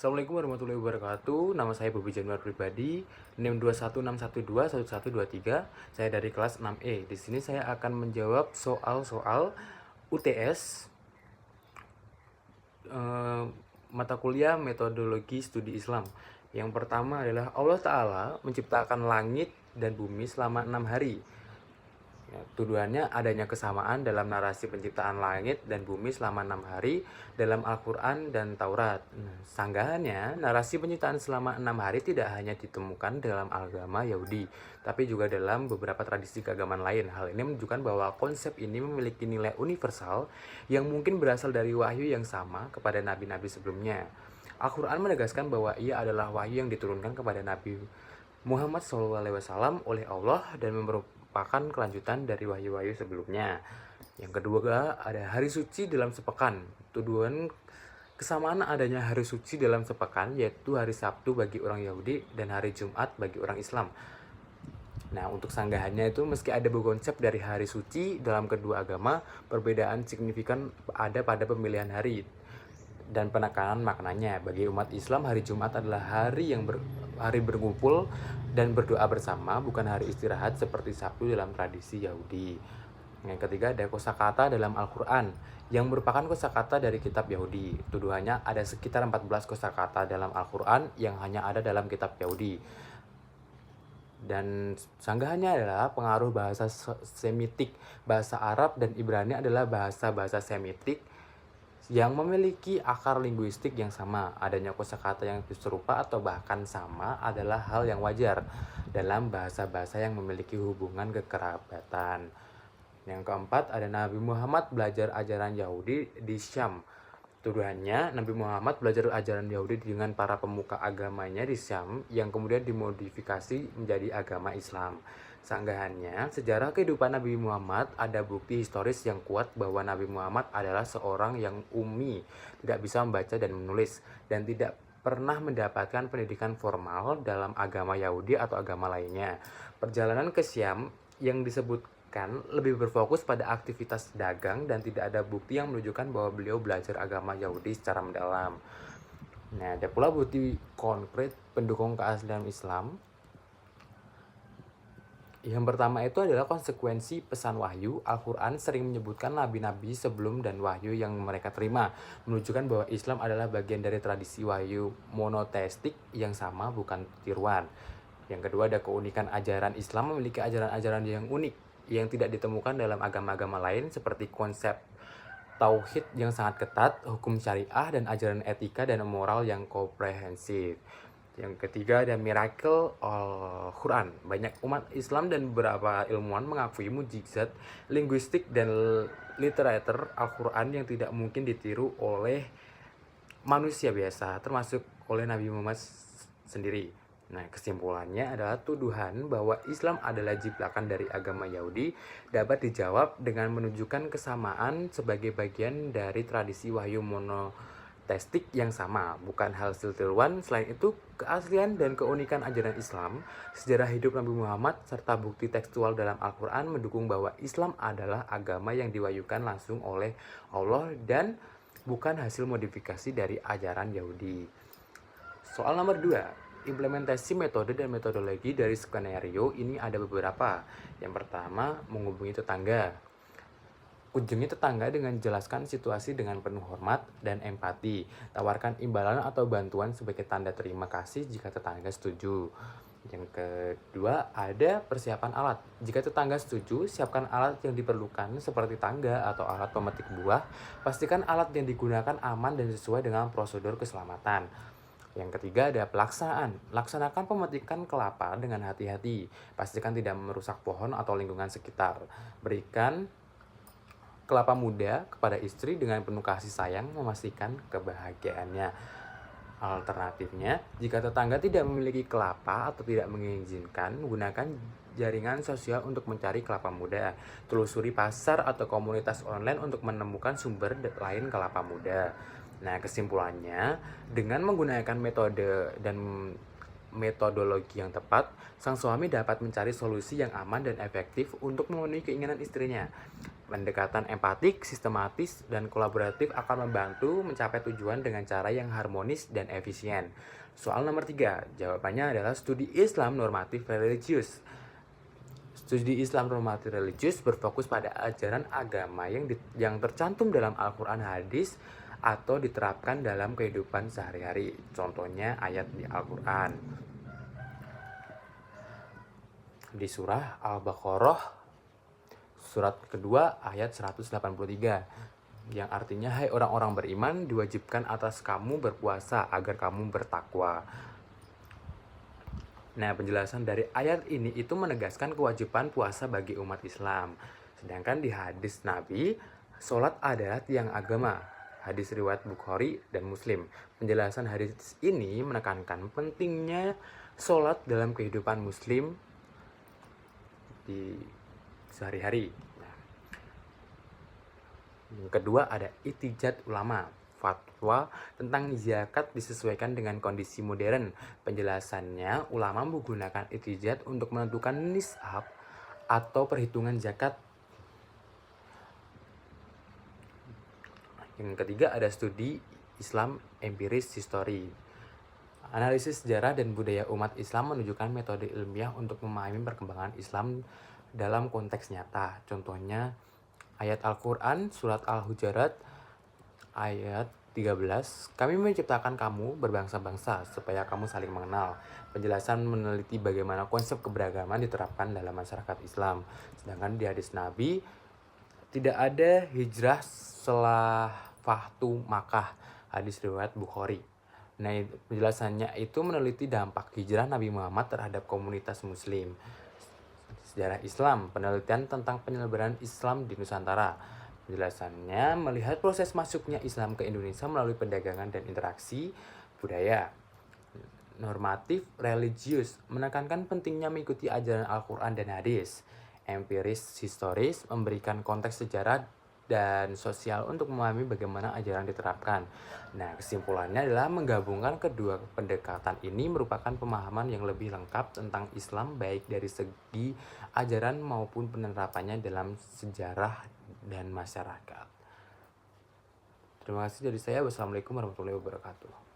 Assalamualaikum warahmatullahi wabarakatuh. Nama saya Bobi Januar pribadi, NIM 216121123. Saya dari kelas 6E. Di sini saya akan menjawab soal-soal UTS mata kuliah metodologi studi Islam. Yang pertama adalah Allah Ta'ala menciptakan langit dan bumi selama 6 hari. Ya, tuduhannya adanya kesamaan dalam narasi penciptaan langit dan bumi selama 6 hari dalam Al-Quran dan Taurat. Sanggahannya, narasi penciptaan selama 6 hari tidak hanya ditemukan dalam agama Yahudi, tapi juga dalam beberapa tradisi keagamaan lain. Hal ini menunjukkan bahwa konsep ini memiliki nilai universal yang mungkin berasal dari wahyu yang sama kepada nabi-nabi sebelumnya. Al-Quran menegaskan bahwa ia adalah wahyu yang diturunkan kepada Nabi Muhammad SAW oleh Allah dan merupakan kelanjutan dari wahyu-wahyu sebelumnya. Yang kedua, ada hari suci dalam sepekan. Tuduhan kesamaan adanya hari suci dalam sepekan, yaitu hari Sabtu bagi orang Yahudi dan hari Jumat bagi orang Islam. Nah, untuk sanggahannya itu meski ada konsep dari hari suci dalam kedua agama, perbedaan signifikan ada pada pemilihan hari dan penekanan maknanya. Bagi umat Islam, hari Jumat adalah hari hari berkumpul dan berdoa bersama, bukan hari istirahat seperti Sabtu dalam tradisi Yahudi. Yang ketiga, ada kosakata dalam Al-Quran yang merupakan kosakata dari kitab Yahudi. Tuduhannya ada sekitar 14 kosakata dalam Al-Quran yang hanya ada dalam kitab Yahudi. Dan sanggahannya adalah pengaruh bahasa Semitik. Bahasa Arab dan Ibrani adalah bahasa-bahasa Semitik yang memiliki akar linguistik yang sama. Adanya kosakata yang serupa atau bahkan sama adalah hal yang wajar dalam bahasa-bahasa yang memiliki hubungan kekerabatan. Yang keempat, ada Nabi Muhammad belajar ajaran Yahudi di Syam. Tuduhannya, Nabi Muhammad belajar ajaran Yahudi dengan para pemuka agamanya di Syam yang kemudian dimodifikasi menjadi agama Islam. Sanggahannya, sejarah kehidupan Nabi Muhammad ada bukti historis yang kuat bahwa Nabi Muhammad adalah seorang yang ummi, tidak bisa membaca dan menulis, dan tidak pernah mendapatkan pendidikan formal dalam agama Yahudi atau agama lainnya. Perjalanan ke Syam yang disebutkan lebih berfokus pada aktivitas dagang dan tidak ada bukti yang menunjukkan bahwa beliau belajar agama Yahudi secara mendalam. Nah, ada pula bukti konkret pendukung keaslian Islam. Yang pertama itu adalah konsekuensi pesan wahyu. Al-Quran sering menyebutkan nabi-nabi sebelum dan wahyu yang mereka terima, menunjukkan bahwa Islam adalah bagian dari tradisi wahyu monoteistik yang sama, bukan tiruan. Yang kedua, ada keunikan ajaran Islam memiliki ajaran-ajaran yang unik yang tidak ditemukan dalam agama-agama lain, seperti konsep tauhid yang sangat ketat, hukum syariah, dan ajaran etika dan moral yang komprehensif. Yang ketiga, ada miracle Al-Quran. Banyak umat Islam dan beberapa ilmuwan mengakui mukjizat linguistik dan literatur Al-Quran yang tidak mungkin ditiru oleh manusia biasa, termasuk oleh Nabi Muhammad sendiri. Nah, kesimpulannya adalah tuduhan bahwa Islam adalah jiplakan dari agama Yahudi dapat dijawab dengan menunjukkan kesamaan sebagai bagian dari tradisi wahyu monoteistik yang sama, bukan hasil tiruan. Selain itu, keaslian dan keunikan ajaran Islam, sejarah hidup Nabi Muhammad, serta bukti tekstual dalam Al-Quran mendukung bahwa Islam adalah agama yang diwahyukan langsung oleh Allah dan bukan hasil modifikasi dari ajaran Yahudi. Soal nomor 2, implementasi metode dan metodologi dari skenario ini ada beberapa. Yang pertama, menghubungi tetangga. Kunjungi tetangga dengan jelaskan situasi dengan penuh hormat dan empati. Tawarkan imbalan atau bantuan sebagai tanda terima kasih jika tetangga setuju. Yang kedua, ada persiapan alat. Jika tetangga setuju, siapkan alat yang diperlukan seperti tangga atau alat pemetik buah. Pastikan alat yang digunakan aman dan sesuai dengan prosedur keselamatan. Yang ketiga, ada pelaksanaan. Laksanakan pemetikan kelapa dengan hati-hati. Pastikan tidak merusak pohon atau lingkungan sekitar. Berikan kelapa muda kepada istri dengan penuh kasih sayang, memastikan kebahagiaannya. Alternatifnya, jika tetangga tidak memiliki kelapa atau tidak mengizinkan, gunakan jaringan sosial untuk mencari kelapa muda. Telusuri pasar atau komunitas online untuk menemukan sumber lain kelapa muda. Nah, kesimpulannya, dengan menggunakan metode dan metodologi yang tepat, sang suami dapat mencari solusi yang aman dan efektif untuk memenuhi keinginan istrinya. Pendekatan empatik, sistematis, dan kolaboratif akan membantu mencapai tujuan dengan cara yang harmonis dan efisien. Soal nomor 3, jawabannya adalah studi Islam normatif religius. Studi Islam normatif religius berfokus pada ajaran agama yang tercantum dalam Al-Quran, hadis, atau diterapkan dalam kehidupan sehari-hari. Contohnya ayat di Al-Quran. Di surah Al-Baqarah surat kedua ayat 183 yang artinya, hai orang-orang beriman, diwajibkan atas kamu berpuasa agar kamu bertakwa. Nah, penjelasan dari ayat ini itu menegaskan kewajiban puasa bagi umat Islam. Sedangkan di hadis Nabi, sholat adalah tiang agama. Hadis riwayat Bukhari dan Muslim. Penjelasan hadis ini menekankan pentingnya sholat dalam kehidupan Muslim di sehari-hari. Nah, yang kedua ada itijad ulama. Fatwa tentang zakat disesuaikan dengan kondisi modern. Penjelasannya, ulama menggunakan itijad untuk menentukan nisab atau perhitungan zakat. Yang ketiga ada studi Islam empiris history. Analisis sejarah dan budaya umat Islam menunjukkan metode ilmiah untuk memahami perkembangan Islam dalam konteks nyata. Contohnya ayat Al-Quran surat Al-Hujurat ayat 13, kami menciptakan kamu berbangsa-bangsa supaya kamu saling mengenal. Penjelasan meneliti bagaimana konsep keberagaman diterapkan dalam masyarakat Islam. Sedangkan di hadis Nabi, tidak ada hijrah setelah Fatu Makkah, hadis riwayat Bukhari. Nah, penjelasannya itu meneliti dampak hijrah Nabi Muhammad terhadap komunitas muslim. Sejarah Islam, penelitian tentang penyelenggaraan Islam di Nusantara. Penjelasannya melihat proses masuknya Islam ke Indonesia melalui perdagangan dan interaksi budaya. Normatif religius menekankan pentingnya mengikuti ajaran Al-Quran dan hadis. Empiris historis memberikan konteks sejarah dan sosial untuk memahami bagaimana ajaran diterapkan. Nah, kesimpulannya adalah menggabungkan kedua pendekatan ini merupakan pemahaman yang lebih lengkap tentang Islam baik dari segi ajaran maupun penerapannya dalam sejarah dan masyarakat. Terima kasih dari saya. Wassalamualaikum warahmatullahi wabarakatuh.